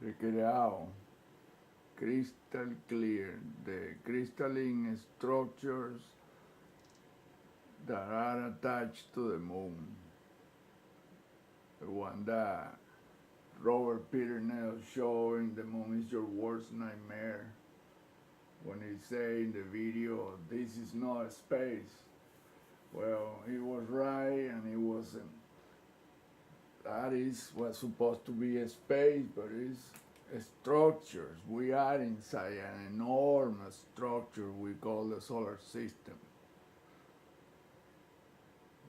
Check it out. Crystal clear. The crystalline structures that are attached to the moon. The one that Robert Peter Nell showing the moon is your worst nightmare. When he say in the video, this is not space. Well, he was right and he wasn't. That is what's supposed to be a space, but it's structures. We are inside an enormous structure we call the solar system.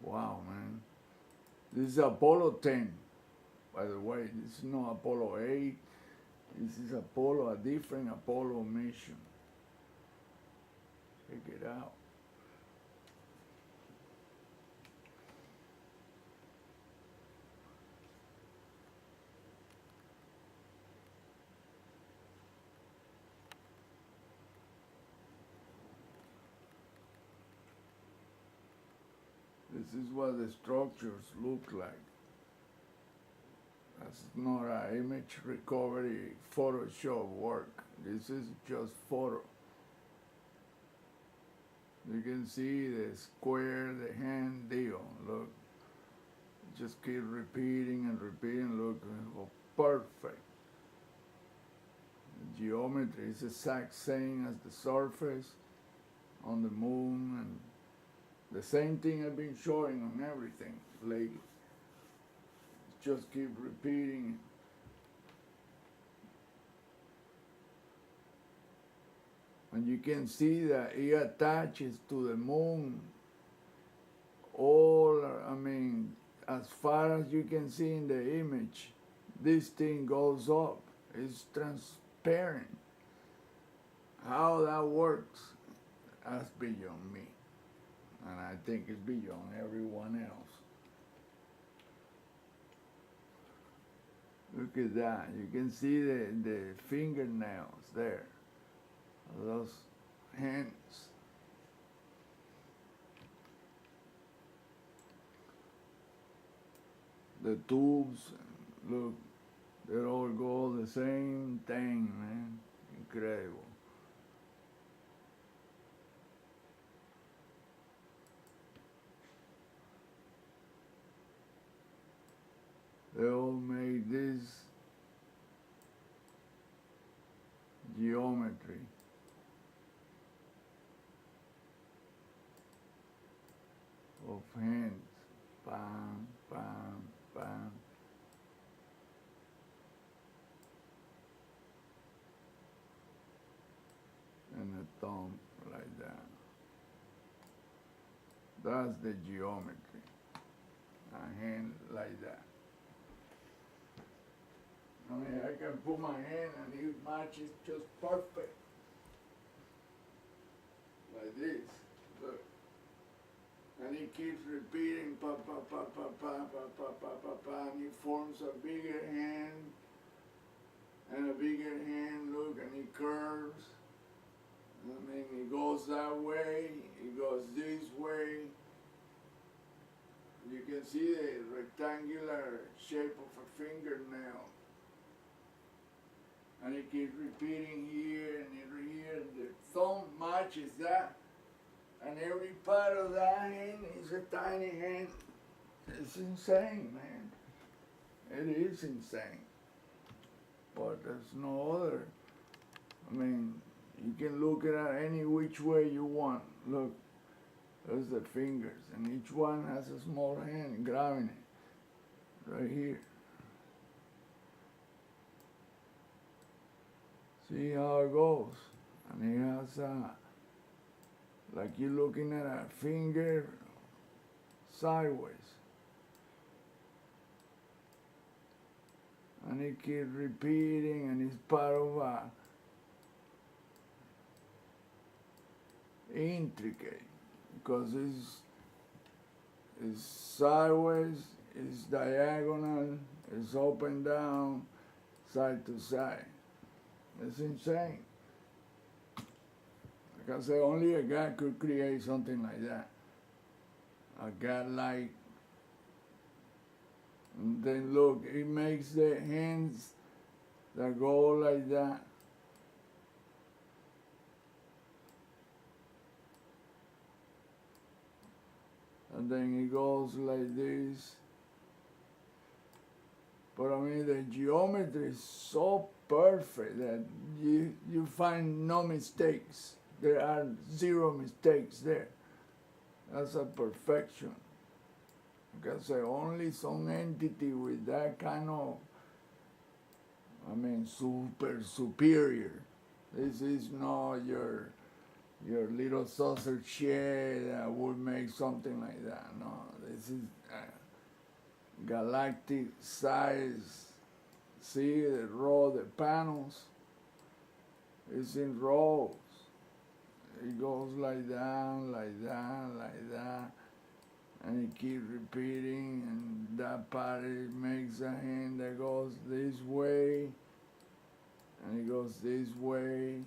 Wow, man. This is Apollo 10, by the way. This is not Apollo 8. This is Apollo, a different Apollo mission. Check it out. This is what the structures look like. That's not an image recovery Photoshop work. This is just photo. You can see the square, the hand deal. Look, just keep repeating and repeating. Look, oh, perfect. The geometry is the exact same as the surface on the moon, and the same thing I've been showing on everything lately. Just keep repeating. And you can see that it attaches to the moon all, I mean, as far as you can see in the image, this thing goes up. It's transparent. How that works, that's beyond me. And I think it's beyond everyone else. Look at that. You can see the fingernails there. Those hands. The tubes, look, they all go the same thing, man. Incredible. They all made this geometry. Of hands, bam, bam, bam. And a thumb like that. That's the geometry. A hand like that. I mean, I can put my hand and it matches just perfect. Like this. Look. And it keeps repeating, pa pa pa pa pa pa pa pa pa pa, and it forms a bigger hand, and a bigger hand, look, and it curves. I mean, it goes that way, it goes this way. You can see the rectangular shape of a fingernail. And it keeps repeating here and here, and the thumb matches that. And every part of that hand is a tiny hand. It's insane, man. It is insane. But there's no other. I mean, you can look at it any which way you want. Look, there's the fingers, and each one has a small hand grabbing it. Right here. See how it goes? And it has like you're looking at a finger sideways. And it keeps repeating, and it's part of a intricate, because it's sideways, it's diagonal, it's up and down, side to side. It's insane. Like I say, only a God could create something like that. A God-like. And then look, it makes the hands that go like that. And then it goes like this. But I mean, the geometry is so perfect that you find no mistakes. There are zero mistakes there. That's a perfection. Because only some entity with that kind of, I mean, super superior. This is not your little sausage shell that would make something like that. No, this is galactic size. See the row, the panels. It's in rows. It goes like that, like that, like that, and it keeps repeating. And that part it makes a hand that goes this way, and it goes this way.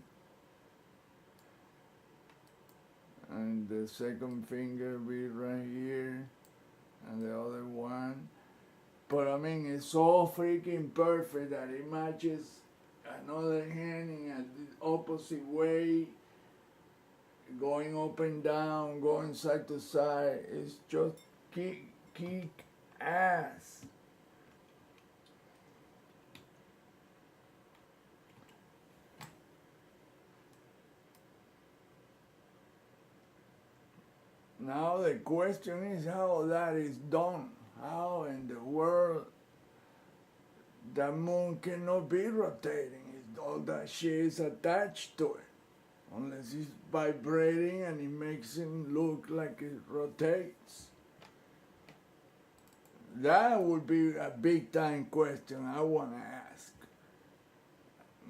And the second finger be right here, and the other one. But I mean, it's so freaking perfect that it matches another hand in the opposite way, going up and down, going side to side. It's just kick ass. Now the question is how that is done. How in the world the moon cannot be rotating? All that shit is attached to it. Unless it's vibrating and it makes it look like it rotates. That would be a big time question I want to ask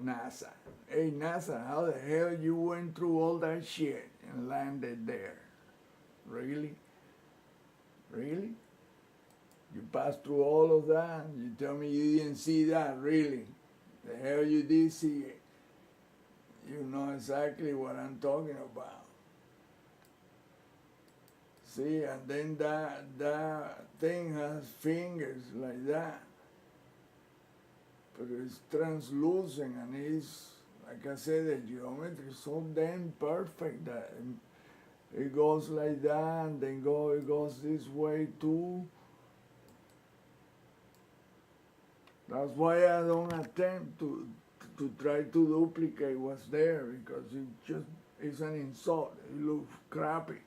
NASA. Hey NASA, how the hell you went through all that shit and landed there? Really? Really? You passed through all of that? You tell me you didn't see that, really? The hell you did see it. You know exactly what I'm talking about. See, and then that thing has fingers like that. But it's translucent and it's, like I said, the geometry is so damn perfect that it goes like that and then it goes this way too. That's why I don't attempt to try to duplicate what's there, because it's an insult. It looks crappy.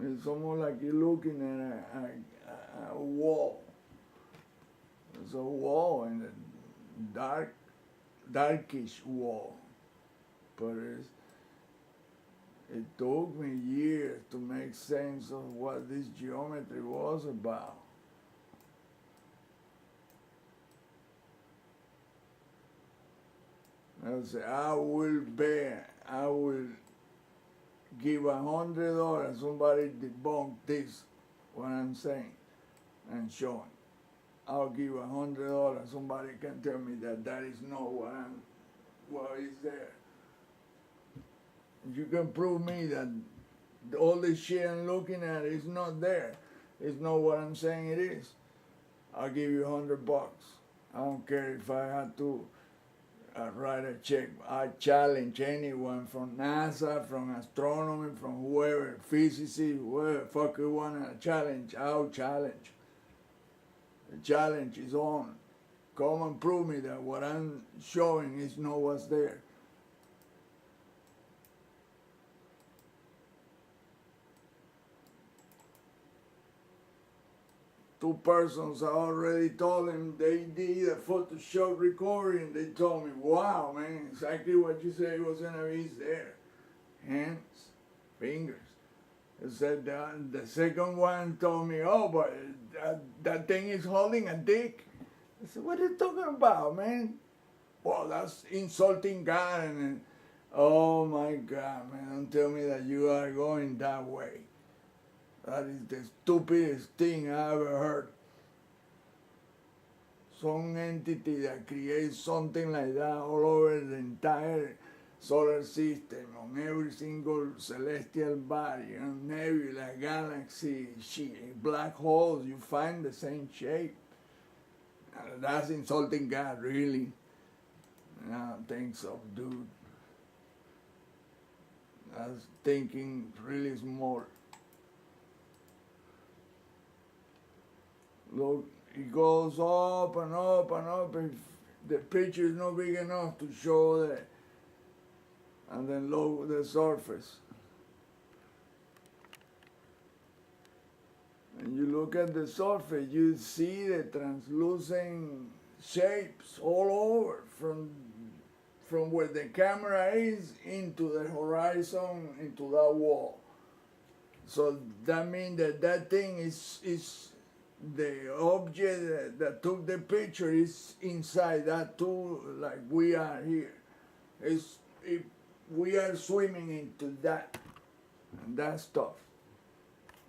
It's almost like you're looking at a wall. There's a wall and a darkish wall, but it took me years to make sense of what this geometry was about. I say, I will give $100 somebody debunk this, what I'm saying and showing. I'll give $100 somebody can tell me that is not what is there. You can prove me that all this shit I'm looking at is not there. It's not what I'm saying it is. I'll give you $100. I don't care if I have to write a check. I challenge anyone from NASA, from astronomy, from whoever, physicists, whoever fuck you want to challenge, I'll challenge. The challenge is on. Come and prove me that what I'm showing is not what's there. Two persons I already told them they did a Photoshop recording. They told me, wow, man, exactly what you said was going to be there. Hands, fingers. They said the second one told me, oh, but that thing is holding a dick. I said, what are you talking about, man? Well, that's insulting God. And oh, my God, man, don't tell me that you are going that way. That is the stupidest thing I ever heard. Some entity that creates something like that all over the entire solar system, on every single celestial body, and nebula, galaxy, black holes, you find the same shape. That's insulting God, really. I don't think so, dude. That's thinking really small. Look, it goes up and up and up. If the picture is not big enough to show that, and then look the surface. And you look at the surface, you see the translucent shapes all over, from where the camera is into the horizon, into that wall. So that means that that thing is the object that took the picture is inside that too, like we are here. We are swimming into that, and that stuff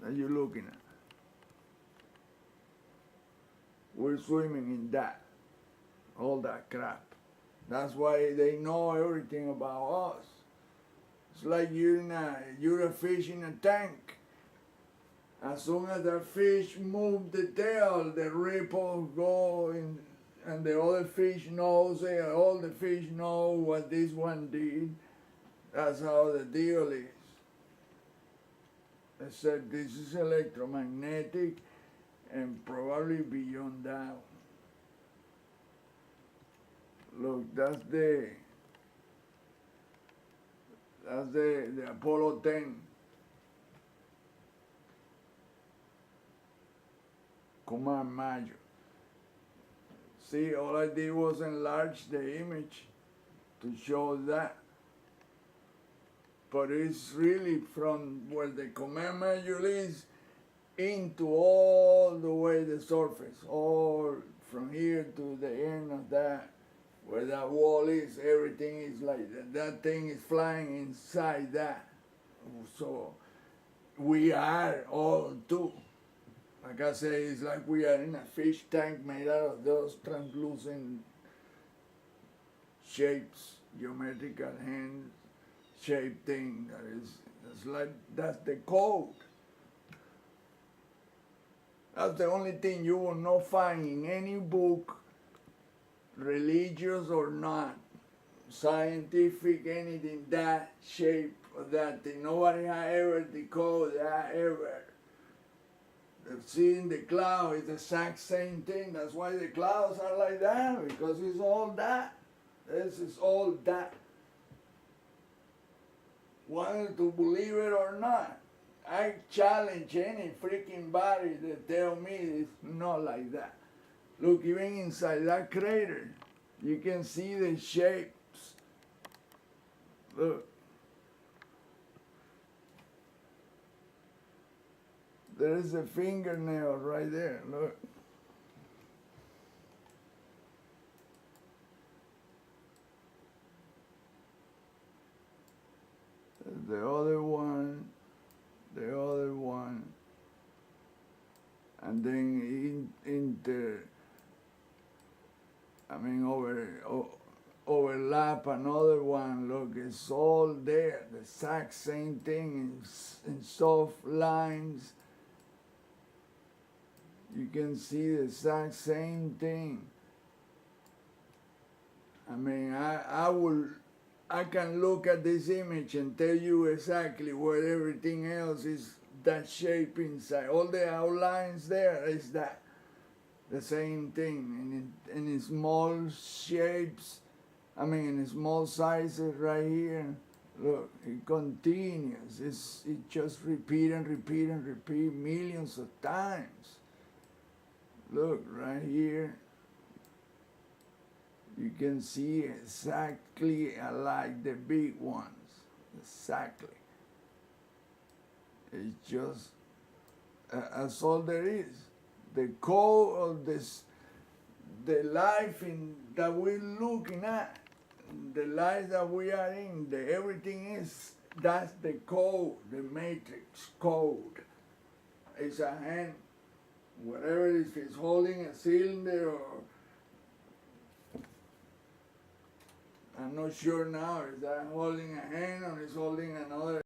that you're looking at. We're swimming in that, all that crap. That's why they know everything about us. It's like you're a fish in a tank. As soon as the fish moves the tail, the ripples go in, and the other fish knows it. All the fish know what this one did. That's how the deal is. Except this is electromagnetic and probably beyond that. Look, that's the Apollo 10. Command Major. See, all I did was enlarge the image to show that. But it's really from where the command module is into all the way the surface, all from here to the end of that, where that wall is, everything is like that. That thing is flying inside that. So we are all too. Like I say, it's like we are in a fish tank made out of those translucent shapes, geometrical hand shaped thing. That's the code. That's the only thing you will not find in any book, religious or not, scientific, anything, that shape of that thing. Nobody has ever decoded that ever. Seeing the cloud is the exact same thing. That's why the clouds are like that, because it's all that. This is all that. Whether to believe it or not, I challenge any freaking body that tell me it's not like that. Look, even inside that crater, you can see the shapes. Look. There is a fingernail right there, look. The other one, and then overlap another one. Look, it's all there, the exact same thing in soft lines. You can see the exact same thing. I mean, I can look at this image and tell you exactly where everything else is, that shape inside. All the outlines there is that, the same thing. And in small shapes, in small sizes right here, look, it continues. It just repeat and repeat and repeat millions of times. Look, right here, you can see exactly like the big ones, exactly. It's just, that's all there is. The core of this, the life that we're looking at, the life that we are in, everything is, that's the code, the matrix code. It's a hand. Whatever it is, if it's holding a cylinder or I'm not sure now. Is that holding a hand or is holding another